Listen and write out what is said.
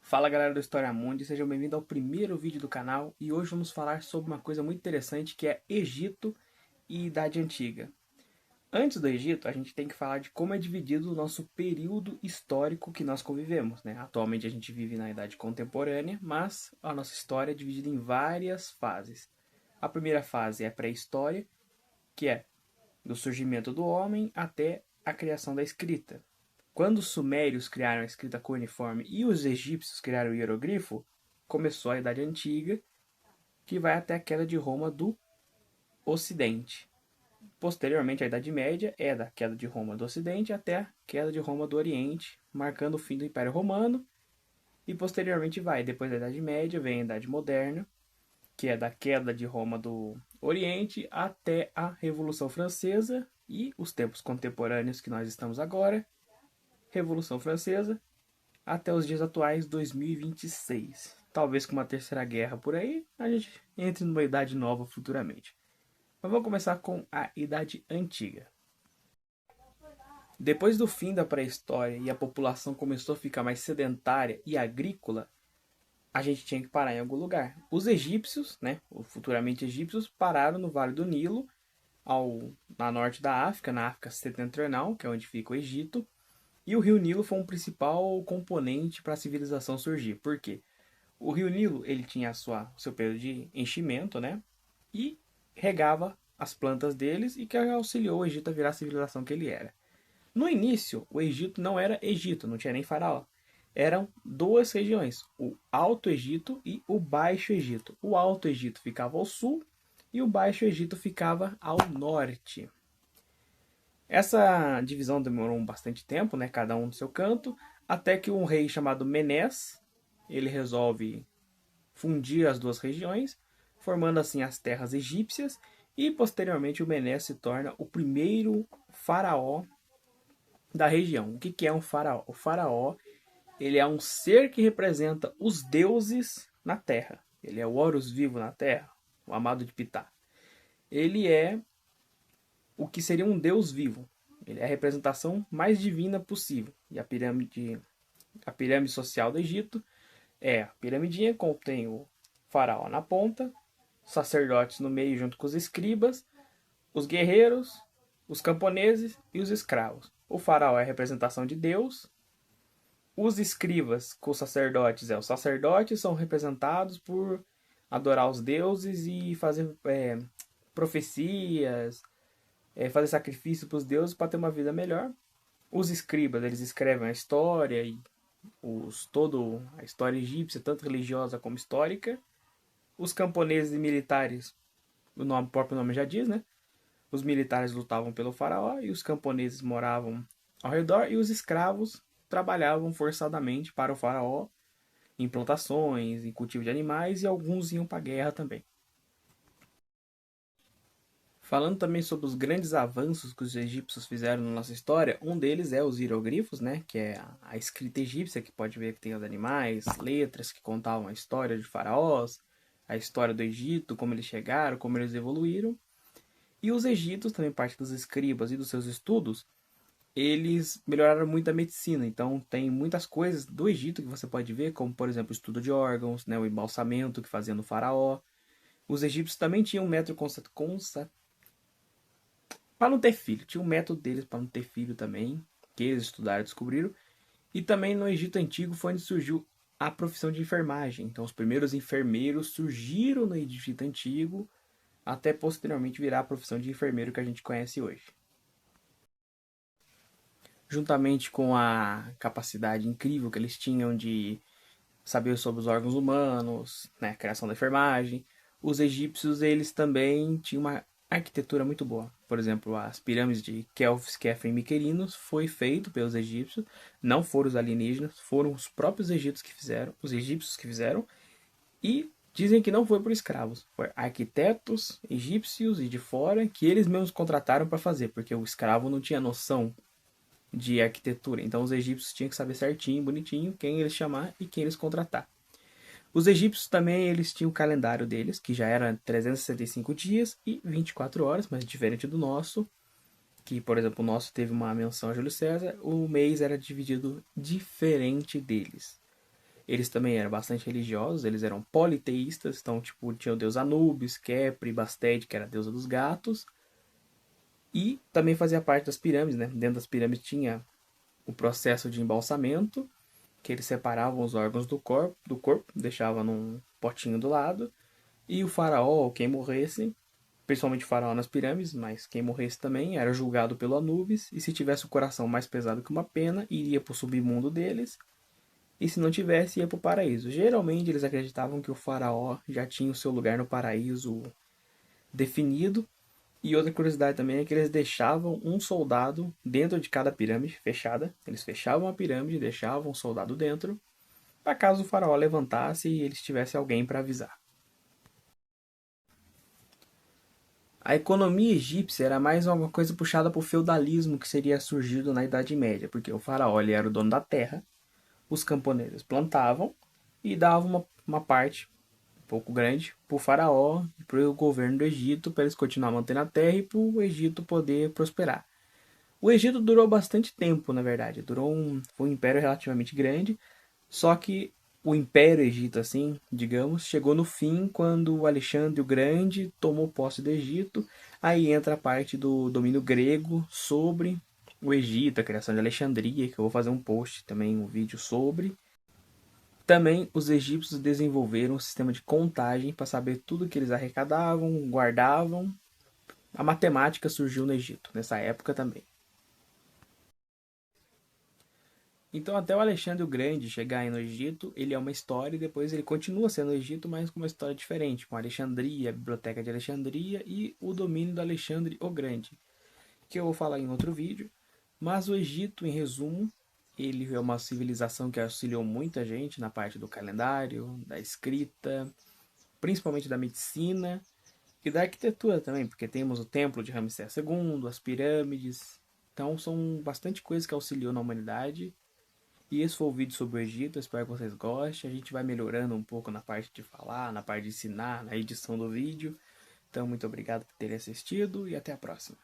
Fala galera do História Mundi, sejam bem-vindos ao primeiro vídeo do canal e hoje vamos falar sobre uma coisa muito interessante que é Egito e Idade Antiga. Antes do Egito, a gente tem que falar de como é dividido o nosso período histórico que nós convivemos, né? Atualmente a gente vive na Idade Contemporânea, mas a nossa história é dividida em várias fases. A primeira fase é a pré-história, que é do surgimento do homem até a criação da escrita. Quando os sumérios criaram a escrita cuneiforme e os egípcios criaram o hieroglifo, começou a Idade Antiga, que vai até a queda de Roma do Ocidente. Posteriormente, a Idade Média é da queda de Roma do Ocidente até a queda de Roma do Oriente, marcando o fim do Império Romano. E posteriormente vai, depois da Idade Média, vem a Idade Moderna, que é da queda de Roma do Oriente até a Revolução Francesa e os tempos contemporâneos que nós estamos agora, Revolução Francesa, até os dias atuais, 2026. Talvez com uma terceira guerra por aí, a gente entre numa idade nova futuramente. Mas vamos começar com a Idade Antiga. Depois do fim da pré-história e a população começou a ficar mais sedentária e agrícola, a gente tinha que parar em algum lugar. Os egípcios, né, futuramente egípcios, pararam no Vale do Nilo, na norte da África, na África Setentrional, que é onde fica o Egito. E o Rio Nilo foi um principal componente para a civilização surgir. Por quê? O Rio Nilo ele tinha seu período de enchimento, né? E regava as plantas deles e que auxiliou o Egito a virar a civilização que ele era. No início, o Egito não era Egito, não tinha nem faraó. Eram duas regiões, o Alto Egito e o Baixo Egito. O Alto Egito ficava ao sul e o Baixo Egito ficava ao norte. Essa divisão demorou bastante tempo, né, cada um no seu canto, até que um rei chamado Menés, ele resolve fundir as duas regiões, formando assim as terras egípcias, e posteriormente o Menés se torna o primeiro faraó da região. O que é um faraó? O faraó, ele é um ser que representa os deuses na terra. Ele é o Horus vivo na terra, o amado de Ptah. Ele é o que seria um deus vivo. Ele é a representação mais divina possível. E a pirâmide social do Egito é a piramidinha, contém o faraó na ponta, os sacerdotes no meio junto com os escribas, os guerreiros, os camponeses e os escravos. O faraó é a representação de Deus. Os escribas com os sacerdotes são representados por adorar os deuses e fazer profecias, fazer sacrifício para os deuses para ter uma vida melhor. Os escribas, eles escrevem a história e toda a história egípcia, tanto religiosa como histórica. Os camponeses e militares, o próprio nome já diz, né? Os militares lutavam pelo faraó e os camponeses moravam ao redor e os escravos trabalhavam forçadamente para o faraó em plantações, em cultivo de animais e alguns iam para a guerra também. Falando também sobre os grandes avanços que os egípcios fizeram na nossa história, um deles é os hieroglifos, né, que é a escrita egípcia, que pode ver que tem os animais, letras que contavam a história de faraós, a história do Egito, como eles chegaram, como eles evoluíram. E os egípcios, também parte dos escribas e dos seus estudos, eles melhoraram muito a medicina. Então tem muitas coisas do Egito que você pode ver, como por exemplo o estudo de órgãos, né, o embalsamento que fazia no faraó. Os egípcios também tinham um método para não ter filho. Tinha um método deles para não ter filho também, que eles estudaram e descobriram. E também no Egito Antigo foi onde surgiu a profissão de enfermagem. Então os primeiros enfermeiros surgiram no Egito Antigo, até posteriormente virar a profissão de enfermeiro que a gente conhece hoje. Juntamente com a capacidade incrível que eles tinham de saber sobre os órgãos humanos, né, a criação da enfermagem, os egípcios eles também tinham uma arquitetura muito boa. Por exemplo, as pirâmides de Khéops, Khafre e Miquerinos foi feito pelos egípcios, não foram os alienígenas, foram os próprios egípcios que fizeram, e dizem que não foi por escravos, foi arquitetos egípcios e de fora que eles mesmos contrataram para fazer, porque o escravo não tinha noção de arquitetura. Então os egípcios tinham que saber certinho, bonitinho, quem eles chamar e quem eles contratar. Os egípcios também eles tinham o calendário deles, que já era 365 dias e 24 horas, mas diferente do nosso, que por exemplo o nosso teve uma menção a Júlio César, o mês era dividido diferente deles. Eles também eram bastante religiosos, eles eram politeístas, então, tipo, tinha o deus Anubis, Kepri, Bastet, que era a deusa dos gatos, e também fazia parte das pirâmides, né? Dentro das pirâmides tinha o processo de embalsamento, que eles separavam os órgãos do corpo, deixavam num potinho do lado, e o faraó, quem morresse, principalmente o faraó nas pirâmides, mas quem morresse também, era julgado pelo Anubis, e se tivesse o coração mais pesado que uma pena, iria para o submundo deles, e se não tivesse, ia para o paraíso. Geralmente eles acreditavam que o faraó já tinha o seu lugar no paraíso definido. E outra curiosidade também é que eles deixavam um soldado dentro de cada pirâmide fechada. Eles fechavam a pirâmide e deixavam um soldado dentro, para caso o faraó levantasse e eles tivessem alguém para avisar. A economia egípcia era mais uma coisa puxada para o feudalismo que seria surgido na Idade Média, porque o faraó ele era o dono da terra, os camponeses plantavam e davam uma parte um pouco grande para o faraó e para o governo do Egito, para eles continuar mantendo a terra e para o Egito poder prosperar. O Egito durou bastante tempo, na verdade. Foi um império relativamente grande, só que o Império Egito, assim, digamos, chegou no fim quando o Alexandre o Grande tomou posse do Egito. Aí entra a parte do domínio grego sobre o Egito, a criação de Alexandria, que eu vou fazer um post também, um vídeo sobre. Também os egípcios desenvolveram um sistema de contagem para saber tudo que eles arrecadavam, guardavam. A matemática surgiu no Egito, nessa época também. Então, até o Alexandre o Grande chegar aí no Egito, ele é uma história e depois ele continua sendo o Egito, mas com uma história diferente, com Alexandria, a Biblioteca de Alexandria e o domínio do Alexandre o Grande, que eu vou falar em outro vídeo. Mas o Egito, em resumo, ele é uma civilização que auxiliou muita gente na parte do calendário, da escrita, principalmente da medicina e da arquitetura também, porque temos o templo de Ramsés II, as pirâmides. Então são bastante coisas que auxiliou na humanidade. E esse foi o vídeo sobre o Egito, eu espero que vocês gostem. A gente vai melhorando um pouco na parte de falar, na parte de ensinar, na edição do vídeo. Então, muito obrigado por terem assistido e até a próxima.